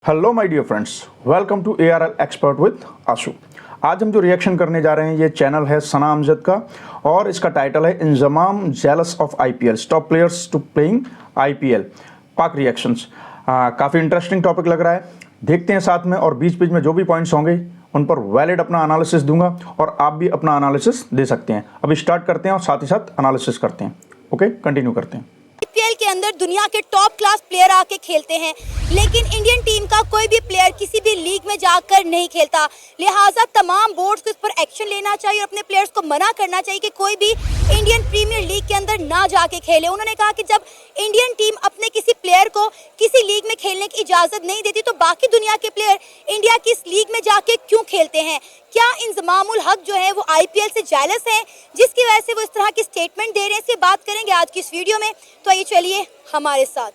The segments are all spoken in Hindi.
Hello my dear friends, welcome to ARL expert with Ashu. आज हम जो रिएक्शन करने जा रहे हैं ये चैनल है सना अमजद का और इसका टाइटल है Inzamam jealous of IPL, stop players to playing IPL Pak reactions. काफ़ी इंटरेस्टिंग टॉपिक लग रहा है, देखते हैं साथ में और बीच बीच में जो भी पॉइंट्स होंगे उन पर वैलिड अपना एनालिसिस दूंगा और आप भी अपना एनालिसिस दे सकते हैं। अभी स्टार्ट करते हैं और साथ ही साथ एनालिसिस करते हैं। ओके, कंटिन्यू करते हैं। IPL के अंदर दुनिया के टॉप क्लास प्लेयर आके खेलते हैं, लेकिन इंडियन टीम का कोई भी प्लेयर किसी भी लीग में जाकर नहीं खेलता। लिहाजा तमाम बोर्ड्स को इस पर एक्शन लेना चाहिए और अपने प्लेयर्स को मना करना चाहिए कि कोई भी इंडियन प्रीमियर लीग के अंदर ना जाके खेले। उन्होंने कहा कि जब इंडियन टीम अपने किसी प्लेयर को किसी लीग में खेलने की इजाजत नहीं देती तो बाकी दुनिया के प्लेयर इंडिया की इस लीग में जाके क्यों खेलते हैं? क्या इंजमामुल हक जो है वो IPL से जेलस हैं जिसकी वजह से वो इस तरह की स्टेटमेंट दे रहे हैं? इससे बात करेंगे आज की इस वीडियो में, तो आइए चलिए हमारे साथ।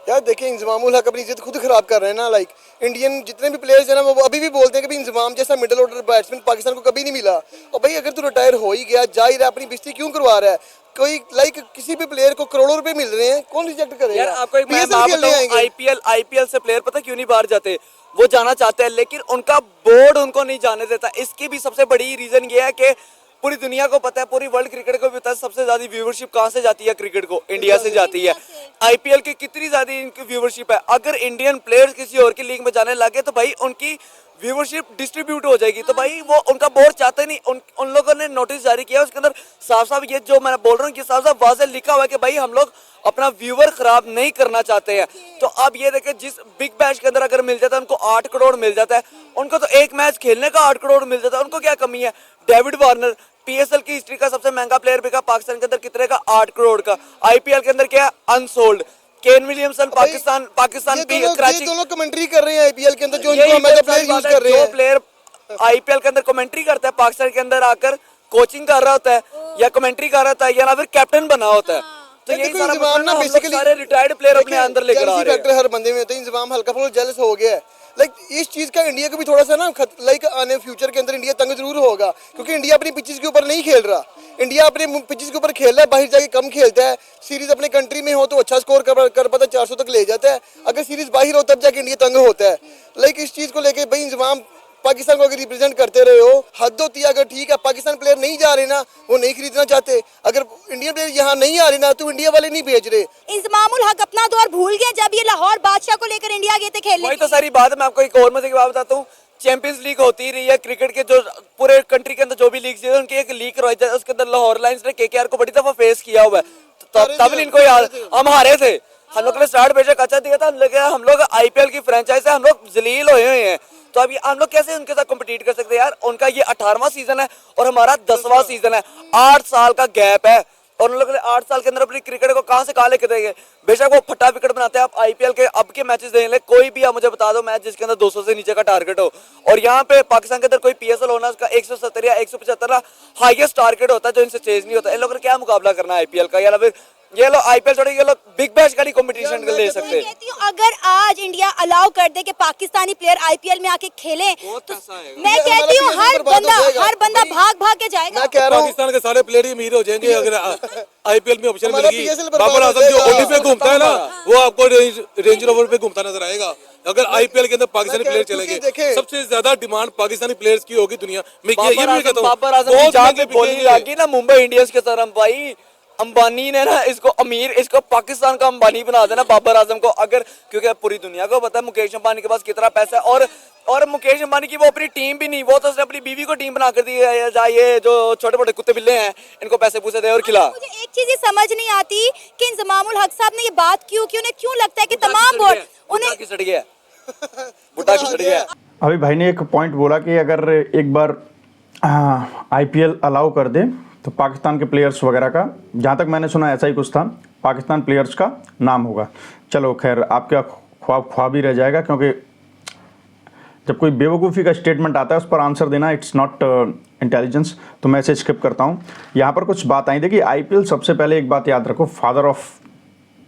यार देखिए, इंजमामुल हक अपनी इज्जत खुद खराब कर रहे हैं ना। लाइक इंडियन जितने भी प्लेयर्स हैं ना वो अभी भी बोलते हैं कि भाई इंजमाम जैसा मिडिल ऑर्डर बैट्समैन पाकिस्तान को कभी नहीं मिला। और भाई अगर तू रिटायर हो ही गया, जा ही रहा, अपनी बेइज्जती क्यों करवा रहा है? कोई लाइक किसी भी प्लेयर को करोड़ों रुपए मिल रहे हैं, कौन रिजेक्ट करेगा? यार आपको एक मैं बात बताऊं, आईपीएल से प्लेयर पता क्यों नहीं बाहर जाते? वो जाना चाहते हैं लेकिन उनका बोर्ड उनको नहीं जाने देता। इसकी भी सबसे बड़ी रीजन ये है कि पूरी दुनिया को पता है, पूरी वर्ल्ड क्रिकेट को भी पता है सबसे ज्यादा व्यूवरशिप कहां से जाती है क्रिकेट को, इंडिया से जाती है। आईपीएल की कितनी ज्यादा इनकी व्यूवरशिप है। अगर इंडियन प्लेयर्स किसी और की लीग में जाने लगे तो भाई उनकी व्यूवरशिप डिस्ट्रीब्यूट हो जाएगी। तो भाई वो उनका बोर्ड चाहते नहीं। उन लोगों ने नोटिस जारी किया, उसके अंदर साफ साफ ये जो मैं बोल रहा हूँ कि साफ साफ वाज़ेह लिखा हुआ है कि भाई हम लोग अपना व्यूवर खराब नहीं करना चाहते हैं। तो अब ये देखें, जिस बिग बैश के अंदर अगर मिल जाता है उनको 8 करोड़ मिल जाता है, उनको तो एक मैच खेलने का 8 करोड़ मिल जाता है, उनको क्या कमी है? डेविड वार्नर PSL की हिस्ट्री का सबसे महंगा प्लेयर बिका पाकिस्तान के अंदर कितने का? 8 करोड़ का। IPL के अंदर क्या है? Unsold. Kane Williamson Pakistan Karachi दोनों कमेंट्री कर रहे हैं IPL के अंदर, जो इनको हमारे प्लेयर यूज कर रहे हैं। जो प्लेयर IPL के अंदर कमेंट्री करता है पाकिस्तान के अंदर आकर कोचिंग कर रहा होता है या कमेंट्री कर रहा होता है या ना फिर कैप्टन बना होता है। तो यही सारा बेसिकली सारे रिटायर्ड प्लेयर अपने अंदर लेकर आ रहे हैं। हर बंदे में होता है। इंजमाम हल्का फुल्का जेलस हो गया है। लाइक इस चीज का इंडिया को भी थोड़ा सा ना लाइक आने फ्यूचर के अंदर इंडिया तंग जरूर होगा, क्योंकि इंडिया अपनी पिचेस के ऊपर नहीं खेल रहा। इंडिया अपने पिचेस के ऊपर खेल रहा है, बाहर जाके कम खेलता है। सीरीज अपने कंट्री में हो तो अच्छा स्कोर कर पाता है, 400 तक ले जाता है। अगर सीरीज बाहर हो तब जाके इंडिया तंग होता है। लाइक इस चीज को लेके भाई इंजमाम पाकिस्तान को अगर रिप्रेजेंट करते रहे हो, हद होती है। अगर ठीक है पाकिस्तान प्लेयर नहीं जा रहे ना, वो नहीं खरीदना चाहते, अगर इंडियन प्लेयर यहाँ नहीं आ रहे ना तो इंडिया वाले नहीं भेज रहे। इंजमामुल हक अपना दौर भूल गया जब ये लाहौर बादशाह को लेकर इंडिया गए थे खेलने। वही तो सारी बात है। मैं आपको एक और मजे की बात बताता हूँ। चैंपियंस लीग होती रही है क्रिकेट के, जो पूरे कंट्री के अंदर जो भी लीग है उनकी एक लीग करवाई जाए, उसके अंदर लाहौर लायंस ने KKR को बड़ी दफा फेस किया हुआ है। तब इनको याद, हम हारे थे, हम लोग ने स्टार्ट बेशक अच्छा दिया था, हम लोग IPL की फ्रेंचाइज है, हम लोग जलील हुए हैं। तो अभी हम लोग कैसे उनके साथ कम्पिटिट कर सकते हैं यार? उनका ये 18वां सीजन है और हमारा 10वां सीजन है। 8 साल का गैप है और उन लोगों ने 8 साल के अंदर अपनी क्रिकेट को कहां से कहां लेके देंगे? बेशक वो फटा विकेट बनाते हैं। आप IPL के अब के मैचेस देख ले, कोई भी आप मुझे बता दो मैच जिसके अंदर 200 से नीचे का टारगेट हो। और यहाँ पे पाकिस्तान के अंदर कोई PSL होना उसका 170 या 175 हाईएस्ट टारगेट होता है, जो इनसे चेज नहीं होता। इन लोगों ने क्या मुकाबला करना है IPL का? या फिर ये लोग IPL छोड़े, ये लोग बिग बैश का कंपटीशन ले सकते हैं। कहती हूँ अगर आज इंडिया अलाउ कर दे कि पाकिस्तानी प्लेयर IPL में आके खेले तो मैं कहती हूँ हर बंदा भाग भाग के जाएगा। मैं कह रहा हूँ पाकिस्तान के सारे प्लेयर ही अमीर हो जाएंगे अगर IPL में ऑप्शन मिलेगी। बाबर आजम जो OD पे घूमता है ना, वो आपको रेंज रोवर पे घूमता नजर आएगा। अगर IPL के अंदर पाकिस्तानी प्लेयर चलेंगे, सबसे ज्यादा डिमांड पाकिस्तानी प्लेयर्स की होगी दुनिया में। बाबर आजम जाके बोली लगी ना मुंबई इंडियंस के तरफ, भाई अंबानी ने ना इसको अमीर, इसको पाकिस्तान का अंबानी बना देना बाबर आजम को। अगर क्योंकि पूरी दुनिया को पता है मुकेश अंबानी के पास कितना पैसा है, और मुकेश अंबानी की वो अपनी टीम भी नहीं, वो तो उसने अपनी बीवी को टीम बना कर दी है। ये जो छोटे मोटे कुत्ते बिल्ले हैं इनको पैसे पूछे दे और खिला। मुझे एक चीज ये समझ नहीं आती कि इंजमामुल हक साहब ने ये बात क्यों लगता है कि तमाम बोर्ड उन्हें खिसड़ गया, बुढ़ा खिसड़ गया। अभी भाई ने एक पॉइंट बोला कि अगर एक बार IPL अलाउ कर दे तो पाकिस्तान के प्लेयर्स वगैरह का, जहाँ तक मैंने सुना ऐसा ही कुछ था, पाकिस्तान प्लेयर्स का नाम होगा। चलो खैर, आपका ख्वाब ही रह जाएगा, क्योंकि जब कोई बेवकूफ़ी का स्टेटमेंट आता है उस पर आंसर देना इट्स नॉट इंटेलिजेंस, तो मैं इसे स्किप करता हूँ। यहाँ पर कुछ बात आई। देखिए IPL, सबसे पहले एक बात याद रखो, father of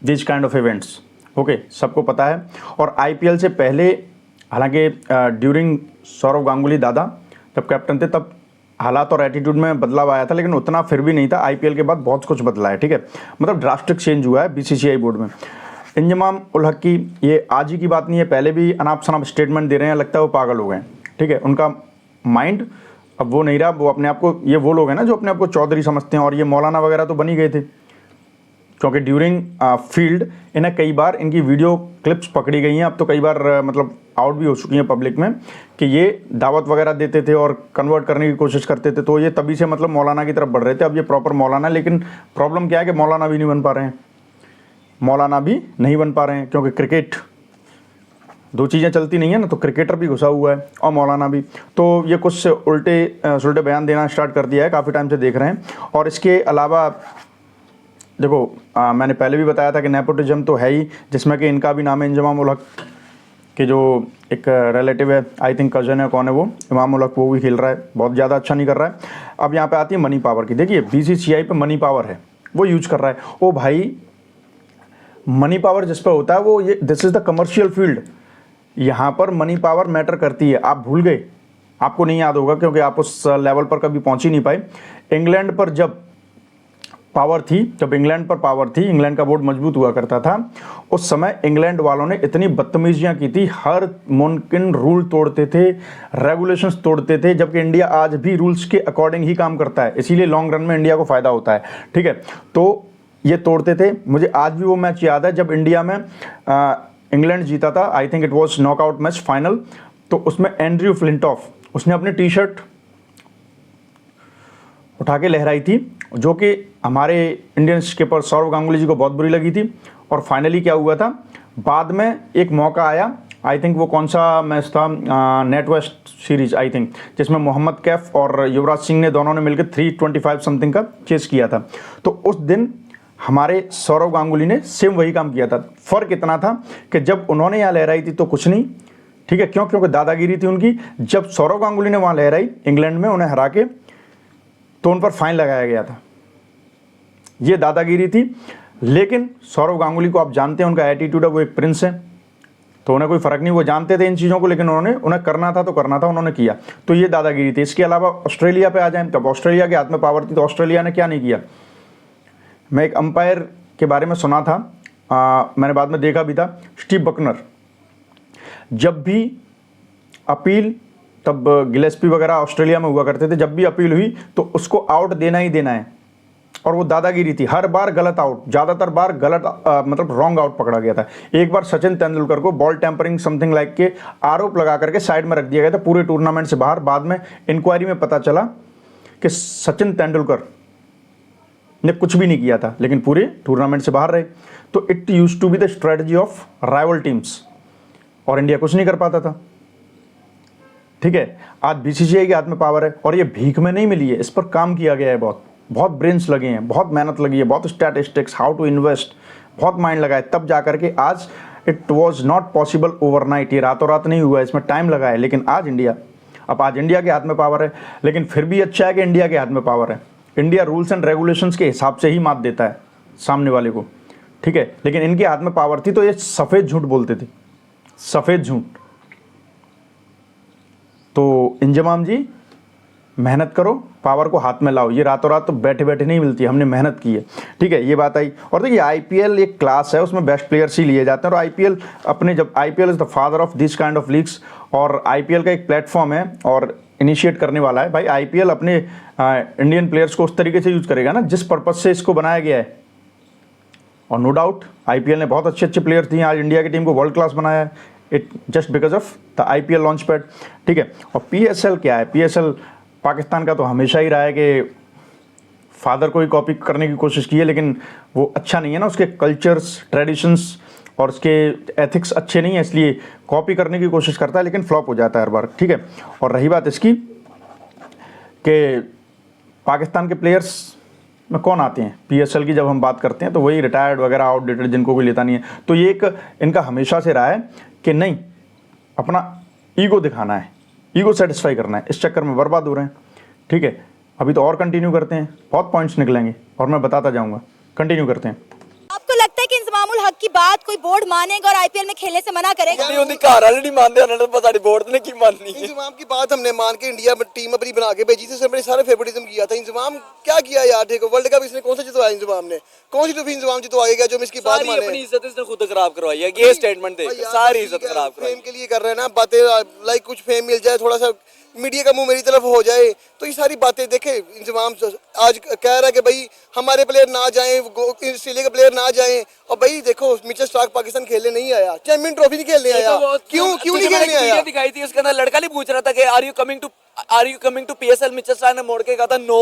this kind of events. Okay, सबको पता है। और IPL से पहले, हालांकि ड्यूरिंग सौरव गांगुली दादा जब कैप्टन थे तब हालात और एटीट्यूड में बदलाव आया था, लेकिन उतना फिर भी नहीं था। IPL के बाद बहुत कुछ बदला है, ठीक है, मतलब ड्रास्टिक चेंज हुआ है BCCI बोर्ड में। इंजमाम उल हक की ये आज ही की बात नहीं है, पहले भी अनाप शनाप स्टेटमेंट दे रहे हैं, लगता है वो पागल हो गए। ठीक है, उनका माइंड अब वो नहीं रहा, वो अपने आप को, ये वो लोग हैं ना जो अपने आप को चौधरी समझते हैं, और ये मौलाना वगैरह तो बन ही गए थे, क्योंकि ड्यूरिंग फील्ड इन्हें कई बार इनकी वीडियो क्लिप्स पकड़ी गई हैं, अब तो कई बार मतलब आउट भी हो चुकी हैं पब्लिक में, कि ये दावत वगैरह देते थे और कन्वर्ट करने की कोशिश करते थे, तो ये तभी से मतलब मौलाना की तरफ बढ़ रहे थे। अब ये प्रॉपर मौलाना, लेकिन प्रॉब्लम क्या है कि मौलाना भी नहीं बन पा रहे हैं, मौलाना भी नहीं बन पा रहे हैं, क्योंकि क्रिकेट, दो चीज़ें चलती नहीं है ना, तो क्रिकेटर भी घुसा हुआ है और मौलाना भी, तो ये कुछ उल्टे सुलटे बयान देना स्टार्ट कर दिया है, काफ़ी टाइम से देख रहे हैं। और इसके अलावा देखो मैंने पहले भी बताया था कि नेपोटिज्म तो है ही, जिसमें कि इनका भी नाम है इंजमाम उल हक के जो एक रिलेटिव है, आई थिंक कज़न है, कौन है वो, इमाम उल हक, वो भी खेल रहा है, बहुत ज़्यादा अच्छा नहीं कर रहा है। अब यहाँ पे आती है मनी पावर की, देखिए BCCI पे मनी पावर है, वो यूज कर रहा है। ओ भाई, मनी पावर जिस पर होता है वो, ये this is the commercial field, यहाँ पर मनी पावर मैटर करती है। आप भूल गए, आपको नहीं याद होगा क्योंकि आप उस लेवल पर कभी पहुँच ही नहीं पाए। इंग्लैंड पर जब पावर थी, जब इंग्लैंड पर पावर थी, इंग्लैंड का बोर्ड मजबूत हुआ करता था, उस समय इंग्लैंड वालों ने इतनी बदतमीजियां की थी, हर मुमकिन रूल तोड़ते थे, रेगुलेशंस तोड़ते थे, जबकि इंडिया आज भी रूल्स के अकॉर्डिंग ही काम करता है, इसीलिए लॉन्ग रन में इंडिया को फ़ायदा होता है। ठीक है, तो ये तोड़ते थे। मुझे आज भी वो मैच याद है जब इंडिया में इंग्लैंड जीता था, I think it was knockout match final, तो उसमें एंड्रयू फ्लिंटॉफ, उसने अपनी टी शर्ट उठा के लहराई थी, जो कि हमारे इंडियन स्किपर सौरव गांगुली जी को बहुत बुरी लगी थी। और फाइनली क्या हुआ था, बाद में एक मौका आया, आई थिंक वो कौन सा मैच था, NatWest series I think, जिसमें मोहम्मद कैफ और युवराज सिंह ने दोनों ने मिलकर 325 समथिंग का चेस किया था। तो उस दिन हमारे सौरव गांगुली ने सेम वही काम किया था। फ़र्क इतना था कि जब उन्होंने यहाँ लहराई थी तो कुछ नहीं, ठीक है, क्यों, क्योंकि दादागिरी थी उनकी। जब सौरव गांगुली ने वहाँ लहराई इंग्लैंड में उन्हें हरा के, तो उन पर फाइन लगाया गया था, ये दादागिरी थी। लेकिन सौरव गांगुली को आप जानते हैं, उनका एटीट्यूड है, वो एक प्रिंस है, तो उन्हें कोई फ़र्क नहीं, वो जानते थे इन चीज़ों को, लेकिन उन्हें करना था तो करना था, उन्होंने किया, तो ये दादागिरी थी। इसके अलावा ऑस्ट्रेलिया पे आ जाएं, तब ऑस्ट्रेलिया के हाथ में पावर थी, तो ऑस्ट्रेलिया ने क्या नहीं किया। मैं एक अंपायर के बारे में सुना था, मैंने बाद में देखा भी था, स्टीव बकनर, जब भी अपील, तब गिलेस्पी वगैरह ऑस्ट्रेलिया में हुआ करते थे, जब भी अपील हुई तो उसको आउट देना ही देना है, और वो दादागिरी थी, हर बार गलत आउट, ज़्यादातर बार गलत मतलब रॉन्ग आउट पकड़ा गया था। एक बार सचिन तेंदुलकर को बॉल टेम्परिंग समथिंग लाइक के आरोप लगा करके साइड में रख दिया गया था, पूरे टूर्नामेंट से बाहर। बाद में इंक्वायरी में पता चला कि सचिन तेंदुलकर ने कुछ भी नहीं किया था, लेकिन पूरे टूर्नामेंट से बाहर रहे। तो it used to be the strategy of rival teams, और इंडिया कुछ नहीं कर पाता था। ठीक है, आज BCCI के हाथ में पावर है, और ये भीख में नहीं मिली है, इस पर काम किया गया है, बहुत ब्रेन्स लगे हैं, बहुत मेहनत लगी है, बहुत स्टैटिस्टिक्स, हाउ टू इन्वेस्ट, बहुत माइंड लगा है, तब जा करके आज it was not possible overnight, ये रातों रात नहीं हुआ है, इसमें टाइम लगा है। लेकिन आज इंडिया के हाथ में पावर है, लेकिन फिर भी अच्छा है कि इंडिया के हाथ में पावर है। इंडिया रूल्स एंड रेगुलेशंस के हिसाब से ही मात देता है सामने वाले को, ठीक है, लेकिन इनके हाथ में पावर थी तो ये सफ़ेद झूठ बोलते थे, सफ़ेद झूठ। तो इंजमाम जी, मेहनत करो, पावर को हाथ में लाओ, ये रातों रात तो बैठे बैठे नहीं मिलती, हमने मेहनत की है। ठीक है, ये बात आई। और देखिए IPL एक क्लास है, उसमें बेस्ट प्लेयर्स ही लिए जाते हैं, और IPL अपने, जब IPL is the father of this kind of leagues, और IPL का एक प्लेटफॉर्म है और इनिशिएट करने वाला है। भाई IPL अपने इंडियन प्लेयर्स को उस तरीके से यूज़ करेगा ना जिस पर्पज़ से इसको बनाया गया है, और नो डाउट IPL ने बहुत अच्छे प्लेयर्स दिए, आज इंडिया की टीम को वर्ल्ड क्लास बनाया है, it just because of the IPL launch pad. ठीक है, और PSL क्या है, PSL पाकिस्तान का तो हमेशा ही रहा है कि फादर को ही कॉपी करने की कोशिश की है, लेकिन वो अच्छा नहीं है ना, उसके कल्चर्स, ट्रेडिशंस और उसके एथिक्स अच्छे नहीं है, इसलिए कॉपी करने की कोशिश करता है, लेकिन फ्लॉप हो जाता है हर बार। ठीक है, और रही बात इसकी कि पाकिस्तान के प्लेयर्स में कौन आते हैं PSL की, जब हम बात करते हैं तो वही रिटायर्ड वगैरह, आउटडेटेड, जिनको कोई लेता नहीं है। तो ये एक इनका हमेशा से रहा है कि नहीं, अपना ईगो दिखाना है, ईगो सेटिस्फाई करना है, इस चक्कर में बर्बाद हो रहे हैं। ठीक है, अभी तो और कंटिन्यू करते हैं, बहुत पॉइंट्स निकलेंगे और मैं बताता जाऊंगा, कंटिन्यू करते हैं। आपको लगता है कि इंजमाम उल हक आपकी बात कोई बोर्ड मानेगा और आईपीएल में खेलने से मना करेगा? नहीं उनकी घर वाले नहीं मानते, उन्होंने पता नहीं बोर्ड ने की माननी है। इंजमाम की बात हमने मान के इंडिया टीम अपनी बना के भेजी थी, सबने सारे फेवरेटिज्म किया था। इंजमाम क्या किया यार, देखो वर्ल्ड कप इसने कौन सा जितवाया इंजमाम ने, कौन सी ट्रॉफी इंजमाम जितवाएगा जो हम इसकी बात माने? अपनी इज्जत इसने खुद खराब करवाई है, ये स्टेटमेंट दे सारी इज्जत खराब करवाई। फेम के लिए कर रहे हैं ना बातें, लाइक कुछ फेम मिल जाए, थोड़ा सा मीडिया का मुंह मेरी तरफ हो जाए, तो ये सारी बातें देखे। इंजमाम आज कह रहा है कि भाई हमारे प्लेयर ना जाएं, ऑस्ट्रेलिया के प्लेयर ना जाएं, और भाई देखो मिचेल स्टार्क पाकिस्तान खेलने नहीं आया, चैंपियन ट्रॉफी नहीं खेलने आया, क्यों नहीं खेलने आया? दिखाई थी उसके अंदर लड़का नहीं पूछ रहा था कि are you coming to PSL, Mitchell Starc ने मोड़ के कहा था नो।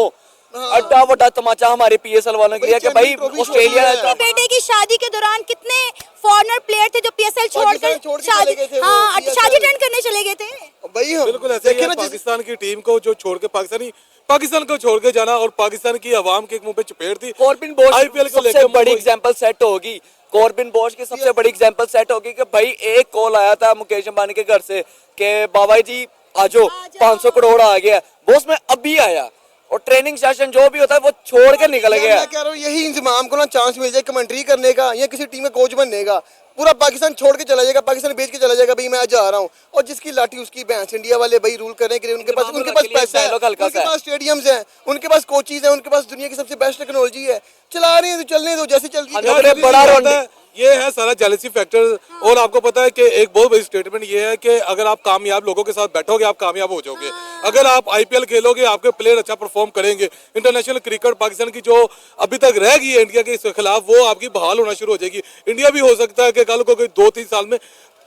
अड्डा वड्डा तमाचा हमारे पीएसएल वालों के लिए कि भाई ऑस्ट्रेलिया अपने बेटे की शादी के दौरान कितने फॉरेनर प्लेयर थे जो पीएसएल छोड़कर शादी अटेंड करने चले गए थे। भाई बिल्कुल ऐसे ही है, पाकिस्तान की टीम को जो छोड़ के पाकिस्तान को छोड़ के जाना और पाकिस्तान की आवाम के मुंह पे चपेट थी। कॉर्बिन बॉश आईपीएल को सबसे बड़ी एग्जांपल सेट होगी, कॉर्बिन बॉश की सबसे बड़ी एग्जांपल सेट होगी कि भाई एक कॉल आया था मुकेश अंबानी के घर से कि बाबा जी आजो 500 करोड़ आ गया, वो उसमें अभी आया और ट्रेनिंग सेशन जो भी होता है वो छोड़ के निकल गया। मैं कह रहा हूँ यही इंजमाम को ना चांस मिल जाए कमेंट्री करने का या किसी टीम का कोच बनने का, पूरा पाकिस्तान छोड़ के चला जाएगा, पाकिस्तान बेच के चला जाएगा, भाई मैं जा रहा हूँ, और जिसकी लाठी उसकी भैंस। इंडिया वाले भाई रूल करने के लिए उनके पास पैसा है, उनके पास स्टेडियम्स हैं, उनके पास कोचेज हैं, उनके पास दुनिया की सबसे बेस्ट टेक्नोलॉजी है, चला रहे हैं तो चलने दो जैसे चल रही है। बड़ा रोड ये है सारा जेलसी फैक्टर। और आपको पता है कि एक बहुत बड़ी स्टेटमेंट ये है कि अगर आप कामयाब लोगों के साथ बैठोगे आप कामयाब हो जाओगे। अगर आप आईपीएल खेलोगे आपके प्लेयर अच्छा परफॉर्म करेंगे, इंटरनेशनल क्रिकेट पाकिस्तान की जो अभी तक रह गई है इंडिया के खिलाफ वो आपकी बहाल होना शुरू हो जाएगी। इंडिया भी हो सकता है कि कल को 2-3 साल में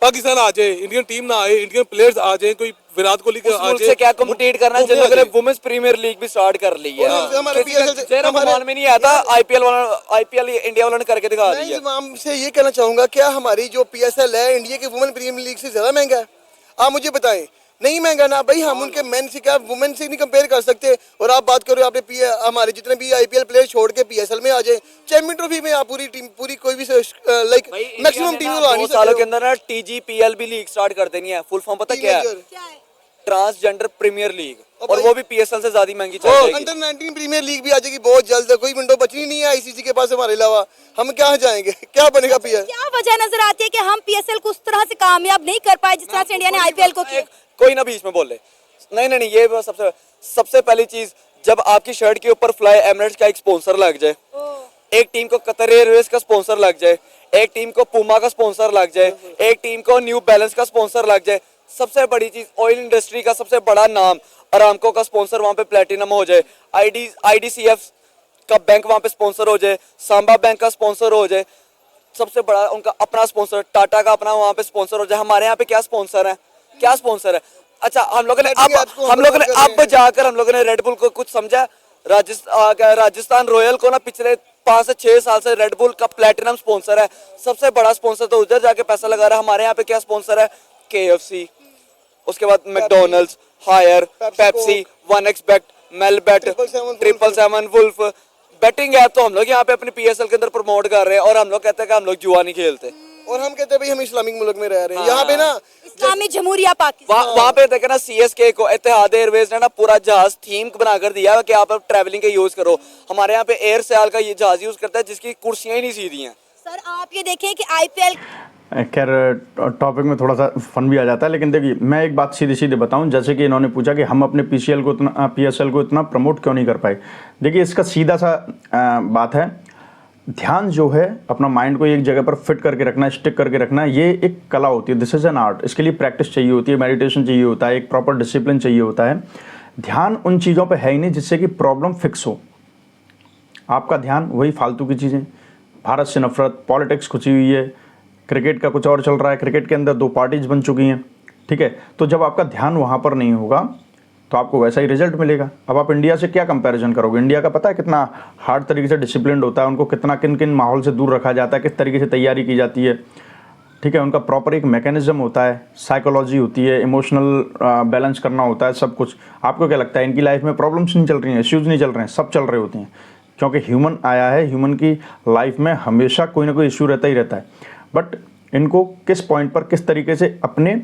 पाकिस्तान आ जाए, इंडियन टीम ना आए, इंडियन प्लेयर्स आ जाए, कोई विराट कोहली के आ जाए, से क्या कम्पीट करना है, जिन लोगों ने वुमेन्स प्रीमियर लीग भी स्टार्ट कर ली है। हमारे में नहीं आता, आईपीएल इंडिया वालों ने करके दिखा दिया। मैं इंजमाम से ये कहना चाहूंगा, क्या हमारी जो पीएसएल है इंडिया की वुमेन प्रीमियर लीग से ज्यादा महंगा है? आप मुझे बताएं। नहीं महंगा ना भाई, हम उनके मेन से क्या वुमेन से नहीं कंपेयर कर सकते। और आप बात करो आपने हमारे जितने भी आईपीएल प्लेयर छोड़ के पीएसएल में आ जाए, चैंपियन ट्रॉफी में आप पूरी टीम कोई भी लाइक मैक्सिमम टीम ला नहीं सकते। सालों के अंदर ना टीजीपीएल भी लीग स्टार्ट कर देनी है। फुल फॉर्म पता क्या है? ट्रांसजेंडर प्रीमियर लीग, और वो भी पीएसएल से ज्यादा महंगी चल जाएगी। अंडर 19 प्रीमियर लीग भी आ जाएगी बहुत जल्द। कोई विंडो बचनी नहीं है आईसीसी के पास हमारे अलावा, हम क्या जाएंगे, क्या बनेगा पीएसएल? क्या वजह नजर आती है कि हम पीएसएल को उस तरह से कामयाब नहीं कर पाए जिस तरह से इंडिया ने आईपीएल को किया? कोई ना बीच में बोल ले। नहीं ये सबसे पहली चीज, जब आपकी शर्ट के ऊपर फ्लाई एमिरेट्स का एक स्पॉन्सर लग जाए, एक टीम को कतर एयरवेज का स्पॉन्सर लग जाए, एक टीम को पूमा का स्पॉन्सर लग जाए, एक टीम को न्यू बैलेंस का स्पॉन्सर लग जाए, सबसे बड़ी चीज ऑयल इंडस्ट्री का सबसे बड़ा नाम अरामको का स्पॉन्सर वहां पे प्लेटिनम हो जाए, आईडीसीएफ का बैंक वहां पे स्पॉन्सर हो जाए, सांबा बैंक का स्पॉन्सर हो जाए, सबसे बड़ा उनका अपना स्पॉन्सर टाटा का अपना वहां पे स्पॉन्सर हो जाए। हमारे यहाँ पे क्या स्पॉन्सर है? अच्छा हम लोगों ने अब जाकर हम लोगों ने रेडबुल को कुछ समझा। राजस्थान रॉयल को ना पिछले 5 से 6 साल से रेडबुल का प्लेटिनम स्पॉन्सर है, सबसे बड़ा स्पॉन्सर, तो उधर जाके पैसा लगा रहा है। हमारे यहाँ पे क्या स्पॉन्सर है? KFC, उसके बाद McDonald's, Haier, Pepsi, 1xBet, Melbet, 777 wolf betting app तो हम लोग यहाँ पे अपनी पीएसएल के अंदर प्रमोट कर रहे हैं, और हम लोग कहते हैं कि हम लोग जुआ नहीं खेलते, और हम कहते हैं भाई हम इस्लामिक मुल्क में रह रहे हैं। यहाँ पे ना इस्लामी जमहूरिया पाकिस्तान, वहाँ पे देखे ना सीएसके को इत्तेहाद एयरवेज ने ना पूरा जहाज थीम बनाकर दिया कि आप ट्रैवलिंग का यूज करो। हमारे यहाँ पे एयर सयाल का ये जहाज यूज करता है जिसकी कुर्सियां ही नहीं सीधी हैं। सर आप ये देखें कि आईपीएल, खैर टॉपिक में थोड़ा सा फन भी आ जाता है, लेकिन देखिए मैं एक बात सीधी बताऊं, जैसे कि इन्होंने पूछा कि हम अपने पीएसएल को इतना प्रमोट क्यों नहीं कर पाए। देखिए इसका सीधा सा बात है, ध्यान जो है अपना माइंड को एक जगह पर फिट करके रखना, स्टिक करके रखना, ये एक कला होती है, दिस इज एन आर्ट। इसके लिए प्रैक्टिस चाहिए होती है, मेडिटेशन चाहिए होता है, एक प्रॉपर डिसिप्लिन चाहिए होता है। ध्यान उन चीज़ों पे है ही नहीं जिससे कि प्रॉब्लम फिक्स हो। आपका ध्यान वही फालतू की चीज़ें, भारत से नफरत, पॉलिटिक्स खुची हुई है, क्रिकेट का कुछ और चल रहा है, क्रिकेट के अंदर 2 पार्टीज बन चुकी हैं, ठीक है। तो जब आपका ध्यान वहाँ पर नहीं होगा तो आपको वैसा ही रिजल्ट मिलेगा। अब आप इंडिया से क्या कंपैरिजन करोगे? इंडिया का पता है कितना हार्ड तरीके से डिसिप्लिन होता है, उनको कितना किन माहौल से दूर रखा जाता है, किस तरीके से तैयारी की जाती है, ठीक है। उनका प्रॉपर एक मैकेनिज्म होता है, साइकोलॉजी होती है, इमोशनल बैलेंस करना होता है, सब कुछ। आपको क्या लगता है इनकी लाइफ में प्रॉब्लम्स नहीं चल रही हैं, इश्यूज़ नहीं चल रहे हैं? सब चल रहे होते हैं, क्योंकि ह्यूमन आया है, ह्यूमन की लाइफ में हमेशा कोई ना कोई इश्यू रहता ही रहता है। बट इनको किस पॉइंट पर किस तरीके से अपने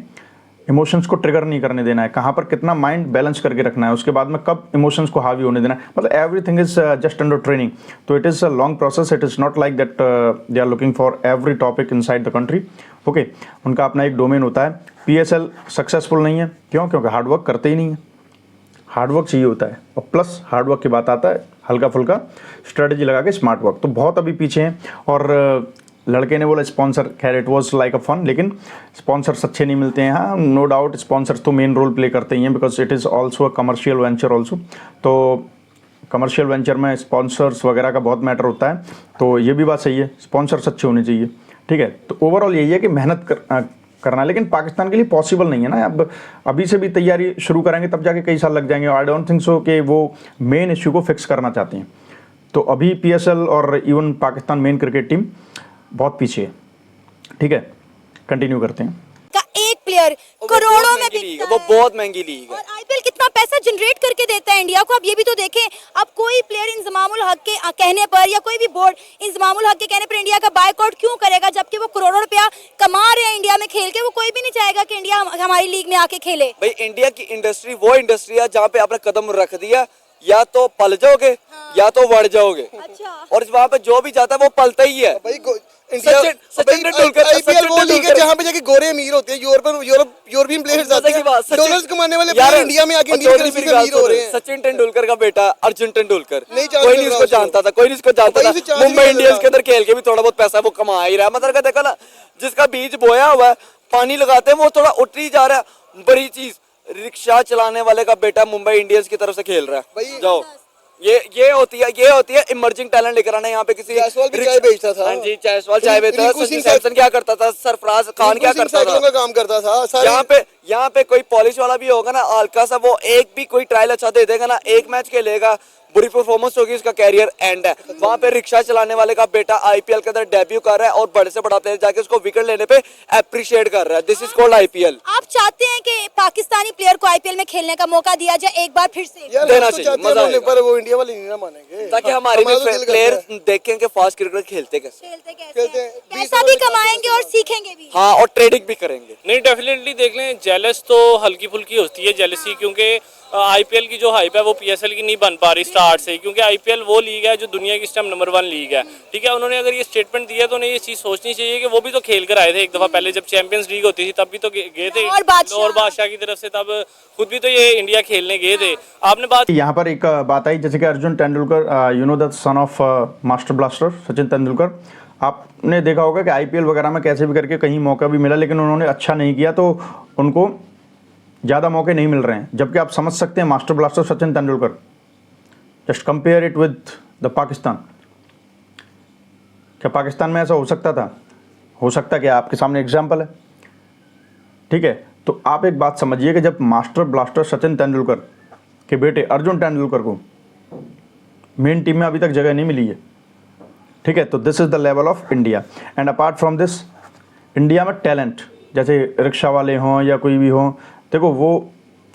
इमोशंस को ट्रिगर नहीं करने देना है, कहाँ पर कितना माइंड बैलेंस करके रखना है, उसके बाद में कब इमोशंस को हावी होने देना है, मतलब everything is just under training. तो it is a long process, it is not like that they are looking for every topic inside the country. Okay, उनका अपना एक डोमेन होता है। PSL सक्सेसफुल नहीं है, क्यों? क्योंकि हार्डवर्क करते ही नहीं है, हार्डवर्क चाहिए होता है, और प्लस हार्डवर्क की बात आता है हल्का फुल्का स्ट्रेटजी लगा के स्मार्ट वर्क, तो बहुत अभी पीछे हैं। और लड़के ने बोला स्पॉन्सर, खैर it was like a fun, लेकिन स्पॉन्सर्स अच्छे नहीं मिलते हैं। हाँ, नो डाउट स्पॉन्सर्स तो मेन रोल प्ले करते ही हैं, because it is also a commercial venture also. तो कमर्शियल वेंचर में स्पॉन्सर्स वगैरह का बहुत मैटर होता है, तो ये भी बात सही है, स्पॉन्सर्स अच्छे होने चाहिए। ठीक है, तो ओवरऑल यही है कि मेहनत करना है, लेकिन पाकिस्तान के लिए पॉसिबल नहीं है ना। अब अभी से भी तैयारी शुरू करेंगे तब जाके कई साल लग जाएंगे। आई डोंट थिंक सो कि वो मेन इश्यू को फिक्स करना चाहते हैं। तो अभी PSL और even Pakistan main cricket team बहुत पीछे है। ठीक है, कंटिन्यू करते हैं। का एक प्लेयर करोड़ों में बिकता वो है। बहुत महंगी लीग है। और IPL कितना पैसा जनरेट करके देता है इंडिया को, अब ये भी तो देखें। अब कोई प्लेयर इंजमामुल हक के कहने पर या कोई भी बोर्ड इंजमामुल हक के कहने पर इंडिया का बायकॉट क्यों करेगा, जबकि वो करोड़ों रुपया कमा रहे हैं इंडिया में खेल के। वो कोई भी नहीं चाहेगा कि इंडिया हमारी लीग में आके खेले। भाई इंडिया की इंडस्ट्री वो इंडस्ट्री है जहाँ पे आपने कदम रख दिया, या तो पल जाओगे या तो बढ़ जाओगे। अच्छा। और वहाँ पे जो भी जाता है वो पलता ही है। भाई सचिन तेंदुलकर IPL वो लीग है जहाँ पे जाके गोरे अमीर होते हैं, यूरोपियन प्लेयर्स आते हैं, डॉलर्स कमाने वाले प्लेयर इंडिया में आके इंडियन करेंसी से अमीर हो रहे हैं। सचिन तेंदुलकर का बेटा अर्जुन तेंदुलकर, नहीं जानता कोई नहीं उसको जानता था, कोई नहीं उसको जानता था। मुंबई इंडियंस के अंदर खेल के भी थोड़ा बहुत पैसा वो कमा ही रहा है। मतलब देखा ना, जिसका बीज बोया हुआ है, पानी लगाते हैं, वो थोड़ा उठ ही जा रहा है। बड़ी चीज, रिक्शा चलाने वाले का बेटा मुंबई इंडियंस की तरफ से खेल रहा है। जाओ, ये होती है इमर्जिंग टैलेंट लेकर आना। यहाँ पे किसी जायसवाल भी चाय बेचता था। हाँ जी, जायसवाल चाय बेचता था। सचिन सैमसन क्या करता था, सरफराज खान क्या करता था, काम करता था। यहाँ पे कोई पॉलिश वाला भी होगा ना, हल्का सा वो एक भी कोई ट्रायल अच्छा दे देगा ना, एक मैच खेलेगा, बुरी परफॉर्मेंस होगी, उसका कैरियर एंड है। वहाँ पे रिक्शा चलाने वाले का बेटा IPL के अंदर डेब्यू कर रहा है और बड़े से बड़ा प्लेयर जाके उसको विकेट लेने पे अप्रिशिएट कर रहा है। This is called IPL। आप चाहते हैं कि पाकिस्तानी प्लेयर को IPL में खेलने का मौका दिया जाए एक बार फिर से? देना चाहिए, मजा आएगा। पर वो इंडिया वाले नहीं ना मानेंगे, ताकि हमारे भी प्लेयर देखें कि फास्ट क्रिकेट खेलते कैसे, खेलते हैं, पैसा भी कमाएंगे और सीखेंगे भी। हाँ, और ट्रेडिंग भी करेंगे। नहीं, डेफिनेटली देख लें, जेलस तो हल्की फुल्की होती है जेलसी, क्योंकि IPL की जो हाइप है वो PSL की नहीं बन पा रही स्टार्ट से, क्योंकि IPL वो लीग है जो दुनिया की इस टाइम नंबर 1 लीग है। ठीक है, उन्होंने अगर ये स्टेटमेंट दिया तो उन्हें ये चीज़ सोचनी चाहिए कि वो भी तो खेल कर आए थे एक दफ़ा पहले, जब चैंपियंस लीग होती थी तब भी तो गए थे और बादशाह की तरफ से, तब खुद भी तो ये इंडिया खेलने गए थे। आपने बात यहाँ पर एक बात आई, जैसे कि Arjun Tendulkar, you know the son of master blaster Sachin Tendulkar, आपने देखा होगा कि IPL वगैरह में कैसे भी करके कहीं मौका भी मिला, लेकिन उन्होंने अच्छा नहीं किया, तो उनको ज़्यादा मौके नहीं मिल रहे हैं। जबकि आप समझ सकते हैं master blaster Sachin Tendulkar, just compare it with the Pakistan. क्या पाकिस्तान में ऐसा हो सकता था? हो सकता क्या? आपके सामने एग्जाम्पल है। ठीक है, तो आप एक बात समझिए कि जब मास्टर ब्लास्टर सचिन तेंदुलकर के बेटे अर्जुन तेंदुलकर को मेन टीम में अभी तक जगह नहीं मिली है, ठीक है, तो this is the level of India. And apart from this, India में टैलेंट, जैसे रिक्शा वाले हों या कोई भी हों, देखो वो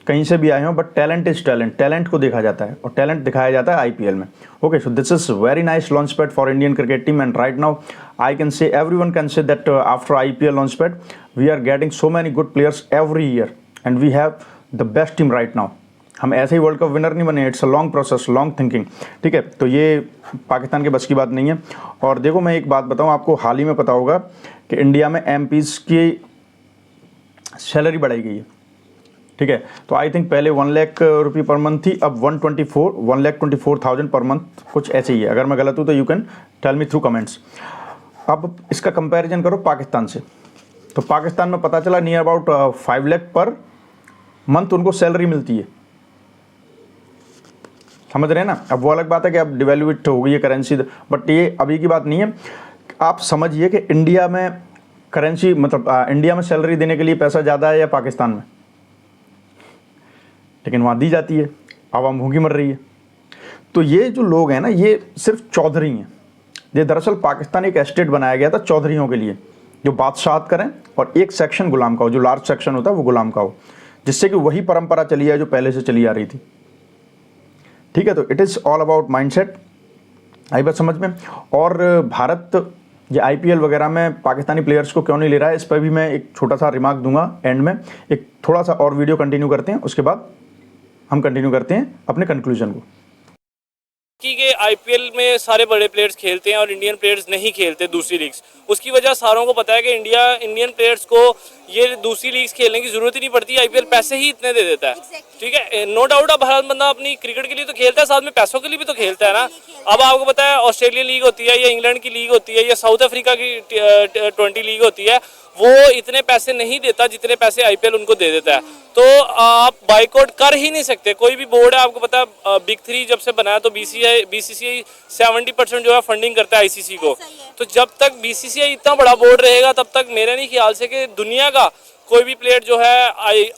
कहीं से भी आए हों, but talent is talent, talent को देखा जाता है और टैलेंट दिखाया जाता है IPL में। Okay, so this is very nice launch pad for Indian cricket team, and right now I can say, everyone can say that after IPL launch pad we are getting so many good players every year and we have the best team right now. हम ऐसे ही वर्ल्ड कप विनर नहीं बने, it's a long process, long thinking. ठीक है, तो ये पाकिस्तान के बस की बात नहीं है। और देखो, मैं एक बात बताऊं आपको, हाल ही में पता होगा कि इंडिया में MPs की सैलरी बढ़ाई गई है। ठीक है, तो आई थिंक पहले 1 लाख रुपये पर मंथ थी, अब 1,24,000 पर मंथ, कुछ ऐसे ही है। अगर मैं गलत हूँ तो you can tell me through comments. अब इसका कंपैरिजन करो पाकिस्तान से, तो पाकिस्तान में पता चला near about 5 lakh per month उनको सैलरी मिलती है। समझ रहे हैं ना? अब वो अलग बात है कि अब डिवेल्यूट हो गई है करेंसी, बट ये अभी की बात नहीं है। आप समझिए कि इंडिया में करेंसी, मतलब इंडिया में सैलरी देने के लिए पैसा ज़्यादा है या पाकिस्तान में? लेकिन वहाँ दी जाती है, आवाम भूखी मर रही है। तो ये जो लोग हैं ना, ये सिर्फ चौधरी हैं। ये दरअसल पाकिस्तान एक एस्टेट बनाया गया था चौधरियों के लिए, जो बादशाहत करें और एक सेक्शन गुलाम का हो, जो लार्ज सेक्शन होता है वो गुलाम का हो, जिससे कि वही परंपरा चली है जो पहले से चली आ रही थी। ठीक है, तो it is all about mindset. आई बात समझ में? और भारत ये आईपीएल वगैरह में पाकिस्तानी प्लेयर्स को क्यों नहीं ले रहा है, इस पर भी मैं एक छोटा सा रिमार्क दूंगा एंड में। एक थोड़ा सा और वीडियो कंटिन्यू करते हैं, उसके बाद हम कंटिन्यू करते हैं अपने कंक्लूजन को। कि आईपीएल में सारे बड़े प्लेयर्स खेलते हैं और इंडियन प्लेयर्स नहीं खेलते दूसरी लीग्स। उसकी वजह सारों को पता है कि इंडियन प्लेयर्स को ये दूसरी लीग्स खेलने की जरूरत ही नहीं पड़ती, आईपीएल पैसे ही इतने दे देता है। ठीक है, नो डाउट अब हर बंदा अपनी क्रिकेट के लिए तो खेलता है, साथ में पैसों के लिए भी तो खेलता है ना। अब आपको पता है ऑस्ट्रेलियन लीग होती है या इंग्लैंड की लीग होती है या साउथ अफ्रीका की T20 लीग होती है, वो इतने पैसे नहीं देता जितने पैसे आईपीएल उनको दे देता है। तो आप बाइकआउट कर ही नहीं सकते। कोई भी बोर्ड है, आपको पता है बिग 3 जब से बनाया तो बीसीसीआई 70% जो है फंडिंग करता है आईसीसी को। तो जब तक बीसीसीआई इतना बड़ा बोर्ड रहेगा तब तक मेरे नहीं ख्याल से कि दुनिया का कोई भी प्लेयर जो है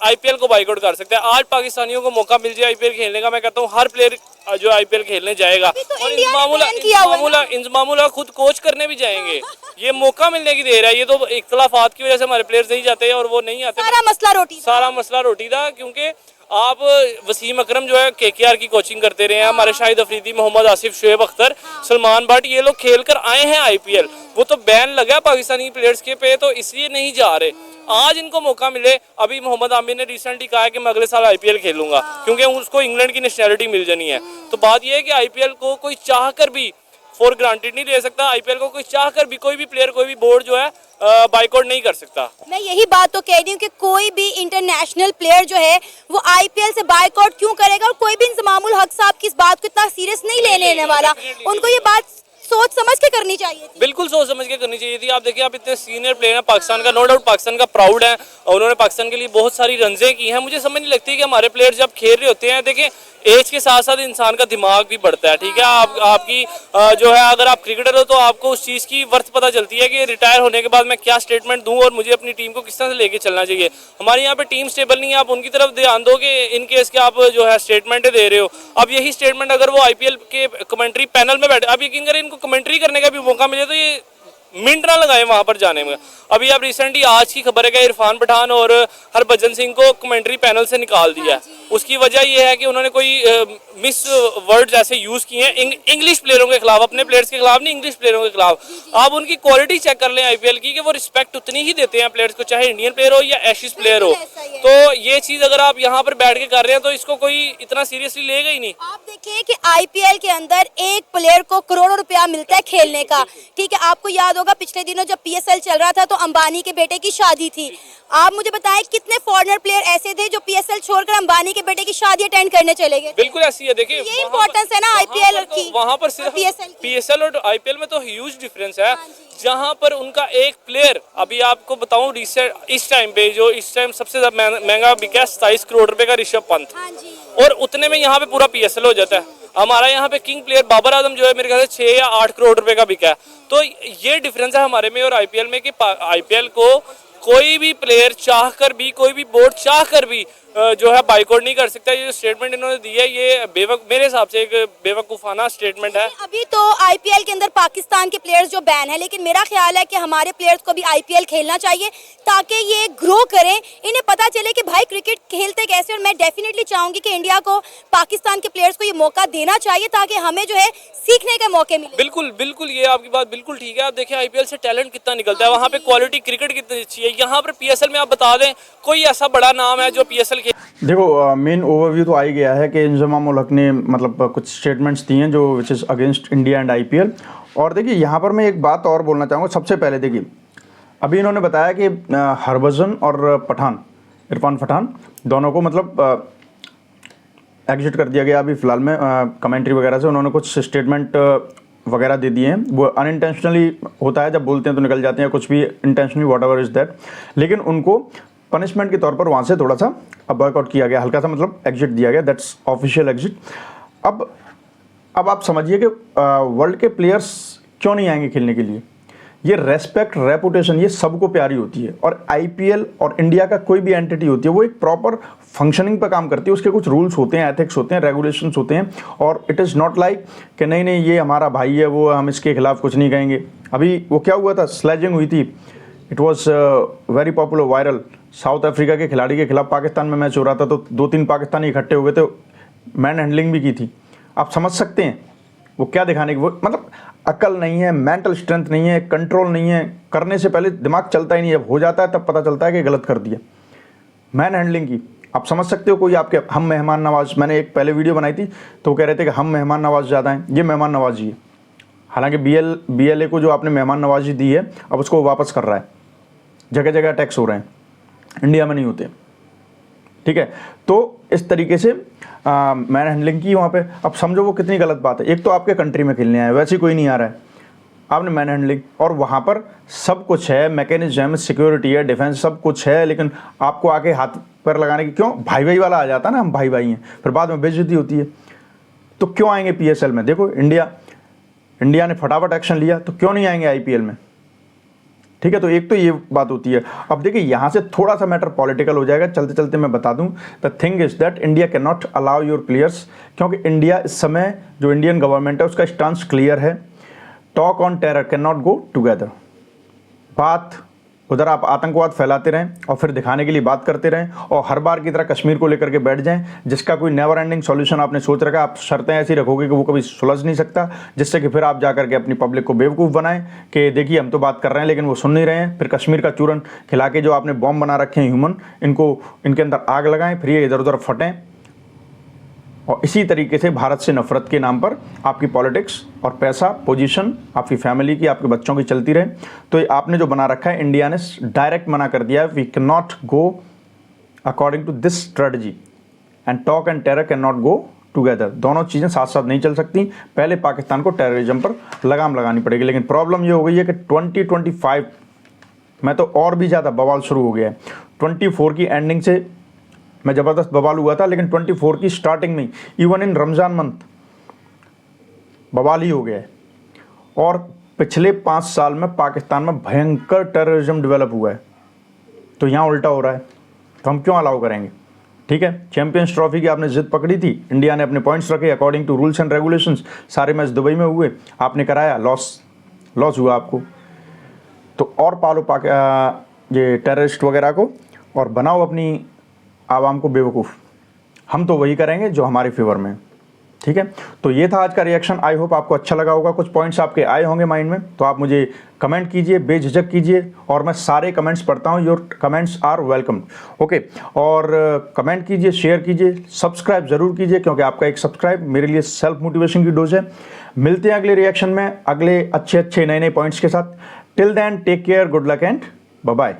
आईपीएल को बाइकआउट कर सकता है। आज पाकिस्तानियों को मौका मिल जाए आईपीएल खेलने का, मैं कहता हूँ हर प्लेयर जो आईपीएल खेलने जाएगा। और इंजमामुल्लाह खुद कोच करने भी जाएंगे। ये मौका मिलने की देर है। ये तो इख्तलाफात की वजह से हमारे प्लेयर्स नहीं जाते और वो नहीं आते। सारा मसला रोटी था, क्योंकि आप वसीम अकरम जो है केकेआर की कोचिंग करते रहे हैं, हमारे शाहिद अफरीदी, मोहम्मद आसिफ, शुएब अख्तर, सलमान भट्ट, ये लोग खेल कर आए हैं आईपीएल। वो तो बैन लगा पाकिस्तानी प्लेयर्स के पे, तो इसलिए नहीं जा रहे। आज इनको मौका मिले। अभी मोहम्मद आमिर ने रिसेंटली कहा है कि मैं अगले साल आईपीएल खेलूंगा, क्योंकि उसको इंग्लैंड की नेशनैलिटी मिल जानी है। तो बात यह है कि आईपीएल को कोई चाह कर भी फॉर ग्रांटेड नहीं ले सकता। आईपीएल को कोई चाह कर भी कोई भी प्लेयर, कोई भी बोर्ड जो है बाइकआउट नहीं कर सकता। मैं यही बात तो कह रही हूँ कि कोई भी इंटरनेशनल प्लेयर जो है वो आईपीएल से बाइकआउट क्यों करेगा, और कोई भी इंजमामुल हक साहब की इस बात को इतना सीरियस नहीं लेने वाला। उनको ये बात सोच समझ के करनी चाहिए थी। बिल्कुल सोच समझ के करनी चाहिए थी। आप देखिए, आप इतने सीनियर प्लेयर हैं पाकिस्तान का, नो डाउट पाकिस्तान का प्राउड है और उन्होंने पाकिस्तान के लिए बहुत सारी रंजें की हैं। मुझे समझ नहीं लगती कि हमारे प्लेयर जब खेल रहे होते हैं, देखिए एज के साथ साथ इंसान का दिमाग भी बढ़ता है। ठीक है, आपकी जो है, अगर आप क्रिकेटर हो तो आपको उस चीज़ की वर्थ पता चलती है कि रिटायर होने के बाद मैं क्या स्टेटमेंट दूं और मुझे अपनी टीम को किस तरह से लेके चलना चाहिए। हमारे यहाँ पे टीम स्टेबल नहीं है, आप उनकी तरफ ध्यान दो कि इन केस के आप जो है स्टेटमेंट दे रहे हो। अब यही स्टेटमेंट अगर वो आईपीएल के कमेंट्री पैनल में बैठे, अब यकीन करें इनको कमेंट्री करने का भी मौका मिले तो ये मिनट ना लगाए वहां पर जाने में। अभी आप रिसेंटली आज की खबर है कि इरफान पठान और हरभजन सिंह को कमेंट्री पैनल से निकाल दिया है। उसकी वजह यह है कि उन्होंने कोई मिस वर्ड्स ऐसे यूज किए हैं इंग्लिश प्लेयरों के खिलाफ, अपने प्लेयर्स के खिलाफ नहीं, इंग्लिश प्लेयरों के खिलाफ। आप उनकी क्वालिटी चेक कर लें आईपीएल की कि वो रिस्पेक्ट उतनी ही देते हैं प्लेयर्स को, चाहे इंडियन प्लेयर हो या एशिज प्लेयर हो। तो ये चीज अगर आप यहाँ पर बैठ के कर रहे हैं तो इसको कोई इतना सीरियसली लेगा ही नहीं। आप देखिए कि आईपीएल के अंदर एक प्लेयर को करोड़ों रुपया मिलता है खेलने का। ठीक है, आपको याद होगा पिछले दिनों जब पीएसएल चल रहा था तो अंबानी के बेटे की शादी थी। आप मुझे बताएं कितने फॉरेनर प्लेयर ऐसे थे जो पीएसएल छोड़कर अंबानी के बेटे की शादी अटेंड करने चले गए। बिल्कुल ऐसी है। देखिए ये इंपॉर्टेंस है ना आईपीएल की, वहां पर सिर्फ पीएसएल और आईपीएल में तो ह्यूज डिफरेंस है। जहां पर उनका एक प्लेयर, अभी आपको बताऊं रिसेंट इस टाइम सबसे ज्यादा महंगा बिका 27 करोड़ रुपए का ऋषभ पंत, और उतने में यहाँ पे पूरा पीएसएल हो जाता है। हमारा यहाँ पे किंग प्लेयर बाबर आजम जो है मेरे ख्याल से 6 या 8 करोड़ रुपए का बिका है। तो ये डिफरेंस है हमारे में और आईपीएल में कि आईपीएल को कोई भी प्लेयर चाह कर भी, कोई भी बोर्ड चाह कर भी जो है बाइकआउट नहीं कर सकता। ये स्टेटमेंट इन्होंने दी है ये मेरे हिसाब से एक बेवकूफाना स्टेटमेंट है। अभी तो आईपीएल के अंदर पाकिस्तान के प्लेयर्स जो बैन है, लेकिन मेरा ख्याल है कि हमारे प्लेयर्स को भी आईपीएल खेलना चाहिए ताकि ये ग्रो करें, इन्हें पता चले कि भाई क्रिकेट खेलते कैसे। और मैं डेफिनेटली चाहूंगी कि इंडिया को पाकिस्तान के प्लेयर्स को ये मौका देना चाहिए ताकि हमें जो है सीखने के मौके मिले। बिल्कुल बिल्कुल, ये आपकी बात बिल्कुल ठीक है। आप देखिए आईपीएल से टैलेंट कितना निकलता है, वहाँ पे क्वालिटी क्रिकेट कितनी अच्छी है। यहाँ पर पीएसएल में आप बता दें कोई ऐसा बड़ा नाम है जो पीएसएल देखो मेन ओवरव्यू तो आ ही गया है कि इंजमामुल हक ने मतलब कुछ स्टेटमेंट्स दिए हैं जो which is against India and IPL. और देखिए यहाँ पर मैं एक बात और बोलना चाहूँगा। सबसे पहले देखिए अभी इन्होंने बताया कि हरभजन और इरफान पठान दोनों को मतलब एग्जिट कर दिया गया अभी फ़िलहाल में कमेंट्री वगैरह से। उन्होंने कुछ स्टेटमेंट वगैरह दे दिए हैं। वो अनइंटेंशनली होता है, जब बोलते हैं तो निकल जाते हैं, कुछ भी intentionally what ever is that. लेकिन उनको पनिशमेंट के तौर पर वहाँ से थोड़ा सा बॉयकआउट किया गया, हल्का सा मतलब एग्जिट दिया गया, दैट्स ऑफिशियल एग्जिट। अब आप समझिए कि वर्ल्ड के प्लेयर्स क्यों नहीं आएंगे खेलने के लिए। ये रेस्पेक्ट, रेपुटेशन, ये सबको प्यारी होती है। और आईपीएल और इंडिया का कोई भी एंटिटी होती है वो एक प्रॉपर फंक्शनिंग पर काम करती है। उसके कुछ रूल्स होते हैं, एथिक्स होते हैं, रेगुलेशंस होते हैं। और इट इज़ नॉट लाइक कि नहीं ये हमारा भाई है, वो हम इसके खिलाफ कुछ नहीं कहेंगे। अभी वो क्या हुआ था, स्लेजिंग हुई थी, it was very popular, viral. South Africa के खिलाड़ी के खिलाफ पाकिस्तान में मैच हो रहा था तो 2-3 पाकिस्तानी इकट्ठे हुए थे, मैन हैंडलिंग भी की थी। आप समझ सकते हैं वो क्या दिखाने की, वो मतलब अकल नहीं है, मेंटल स्ट्रेंथ नहीं है, कंट्रोल नहीं है, करने से पहले दिमाग चलता ही नहीं है, जब हो जाता है तब पता चलता है कि गलत कर दिया। मैन हैंडलिंग की आप समझ सकते हो, कोई आपके हम मेहमान नवाज, मैंने एक पहले वीडियो बनाई थी तो कह रहे थे कि हम मेहमान नवाज ज़्यादा हैं, ये मेहमान नवाजी है। हालांकि BLA को जो आपने मेहमान नवाजी दी है अब उसको वापस कर रहा है, जगह जगह टैक्स हो रहे हैं, इंडिया में नहीं होते, ठीक है। तो इस तरीके से मैन हैंडलिंग की वहाँ पे। अब समझो वो कितनी गलत बात है, एक तो आपके कंट्री में खेलने आए, वैसे कोई नहीं आ रहा है, आपने मैन हैंडलिंग, और वहाँ पर सब कुछ है, मैकेनिज्म, सिक्योरिटी है, डिफेंस, सब कुछ है, लेकिन आपको आके हाथ पर लगाने की क्यों, भाई भाई वाला आ जाता ना, हम भाई भाई हैं, फिर बाद में बेइज्जती होती है। तो क्यों आएंगे PSL में? देखो इंडिया ने फटाफट एक्शन लिया, तो क्यों नहीं आएंगे IPL में, ठीक है। तो एक तो ये बात होती है। अब देखिए यहाँ से थोड़ा सा मैटर पॉलिटिकल हो जाएगा, चलते चलते मैं बता दूं। The thing is that India can not allow your players, क्योंकि इंडिया इस समय जो इंडियन गवर्नमेंट है उसका स्टांस क्लियर है, talk on terror can not go together. बात उधर आप आतंकवाद फैलाते रहें और फिर दिखाने के लिए बात करते रहें और हर बार की तरह कश्मीर को लेकर के बैठ जाएं, जिसका कोई नेवर एंडिंग सॉल्यूशन आपने सोच रखा, आप शर्तें ऐसी रखोगे कि वो कभी सुलझ नहीं सकता, जिससे कि फिर आप जाकर के अपनी पब्लिक को बेवकूफ़ बनाएं कि देखिए हम तो बात कर रहे हैं लेकिन वो सुन नहीं रहे हैं। फिर कश्मीर का चूरन खिला के जो आपने बॉम्ब बना रखे हैं ह्यूमन, इनके अंदर आग लगाएं, फिर ये इधर उधर फटें, और इसी तरीके से भारत से नफरत के नाम पर आपकी पॉलिटिक्स और पैसा, पोजीशन आपकी फैमिली की, आपके बच्चों की चलती रहे। तो ये आपने जो बना रखा है, इंडिया ने डायरेक्ट मना कर दिया है, we can not go according to this strategy, and talk and terror can not go together. दोनों चीज़ें साथ साथ नहीं चल सकती। पहले पाकिस्तान को टेररिज्म पर लगाम लगानी पड़ेगी, लेकिन प्रॉब्लम ये हो गई है कि 2025 में तो और भी ज़्यादा बवाल शुरू हो गया है। 24 की एंडिंग से मैं ज़बरदस्त बवाल हुआ था, लेकिन 24 की स्टार्टिंग में इवन इन रमज़ान मंथ बवाल ही हो गया है। और पिछले 5 साल में पाकिस्तान में भयंकर टेररिज्म डेवलप हुआ है, तो यहाँ उल्टा हो रहा है, तो हम क्यों अलाउ करेंगे, ठीक है। चैंपियंस ट्रॉफी की आपने जिद पकड़ी थी, इंडिया ने अपने पॉइंट्स रखे according to rules and regulations, सारे मैच दुबई में हुए, आपने कराया, लॉस हुआ आपको। तो और पालो ये टेररिस्ट वगैरह को और बनाओ अपनी आवाम को बेवकूफ़। हम तो वही करेंगे जो हमारे फेवर में, ठीक है। तो ये था आज का रिएक्शन, आई होप आपको अच्छा लगा होगा, कुछ पॉइंट्स आपके आए होंगे माइंड में, तो आप मुझे कमेंट कीजिए, बेझिझक कीजिए, और मैं सारे कमेंट्स पढ़ता हूँ, your comments are welcome, okay. और कमेंट कीजिए, शेयर कीजिए, सब्सक्राइब ज़रूर कीजिए, क्योंकि आपका एक सब्सक्राइब मेरे लिए सेल्फ मोटिवेशन की डोज है। मिलते हैं अगले रिएक्शन में, अगले अच्छे नए पॉइंट्स के साथ। Till then take care, good luck and bye bye.